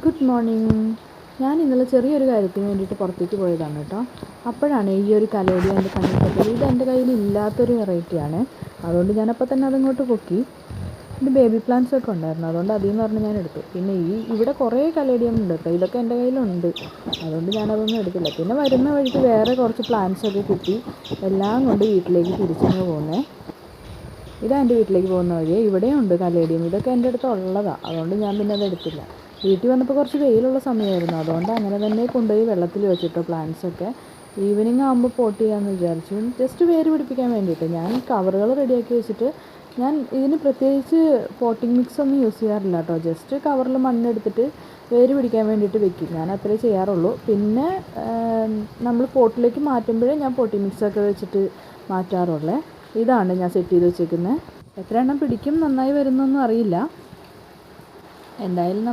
Good morning. ഞാൻ ഇന്നലെ ചെറിയൊരു കാര്യത്തിന് വേണ്ടിയിട്ട് പുറത്തേക്ക് പോയതാണ് കേട്ടോ. അപ്പോഴാണ് ഈ ഒരു കലേഡിയം എൻ്റെ കണ്ണിൽ പെട്ടത്. ഇത് എൻ്റെ കയ്യിൽ ഇല്ലാത്തൊരു വെറൈറ്റിയാണ്. അതുകൊണ്ട് ഞാനപ്പോൾ തന്നെ അതിങ്ങോട്ട് പൊക്കി. ഇത് ബേബി പ്ലാന്റ്സ് ഒക്കെ ഉണ്ടായിരുന്നു, അതുകൊണ്ട് അതിൽ നിന്ന് പറഞ്ഞ് ഞാൻ എടുത്തു. പിന്നെ ഇവിടെ കുറേ കലേഡിയം ഉണ്ട് കേട്ടോ, ഇതൊക്കെ എൻ്റെ കയ്യിലുണ്ട്, അതുകൊണ്ട് ഞാനതൊന്നും എടുത്തില്ല. പിന്നെ വരുന്ന വഴിക്ക് വേറെ കുറച്ച് പ്ലാന്റ്സ് ഒക്കെ കിട്ടി, എല്ലാം കൊണ്ട് വീട്ടിലേക്ക് തിരിച്ചങ്ങ് പോകുന്നത്. ഇതാ എൻ്റെ വീട്ടിലേക്ക് പോകുന്ന വഴി. ഇവിടെയും ഉണ്ട് കലേഡിയം, ഇതൊക്കെ എൻ്റെ അടുത്ത് ഉള്ളതാണ്, അതുകൊണ്ട് ഞാൻ പിന്നെ അത് എടുത്തില്ല. വീട്ടിൽ വന്നപ്പോൾ കുറച്ച് വെയിലുള്ള സമയമായിരുന്നു, അതുകൊണ്ട് അങ്ങനെ തന്നെ കൊണ്ടുപോയി വെള്ളത്തിൽ വെച്ചിട്ടോ പ്ലാന്റ്സൊക്കെ. ഈവനിങ് ആകുമ്പോൾ പോട്ട് ചെയ്യാമെന്ന് വിചാരിച്ചു, ജസ്റ്റ് വേര് പിടിപ്പിക്കാൻ വേണ്ടിയിട്ട്. ഞാൻ കവറുകൾ റെഡിയാക്കി വെച്ചിട്ട് ഞാൻ ഇതിന് പ്രത്യേകിച്ച് പോട്ടിംഗ് മിക്സ് ഒന്നും യൂസ് ചെയ്യാറില്ല കേട്ടോ. ജസ്റ്റ് കവറിൽ മണ്ണെടുത്തിട്ട് വേര് പിടിക്കാൻ വേണ്ടിയിട്ട് വെക്കും, ഞാൻ അത്രേ ചെയ്യാറുള്ളൂ. പിന്നെ നമ്മൾ പോട്ടിലേക്ക് മാറ്റുമ്പോഴേ ഞാൻ പോട്ടിംഗ് മിക്സൊക്കെ വെച്ചിട്ട് മാറ്റാറുള്ളേ. ഇതാണ് ഞാൻ സെറ്റ് ചെയ്ത് വെച്ചേക്കുന്നത്. എത്ര എണ്ണം പിടിക്കും, നന്നായി വരുന്നൊന്നും അറിയില്ല. എന്തായാലും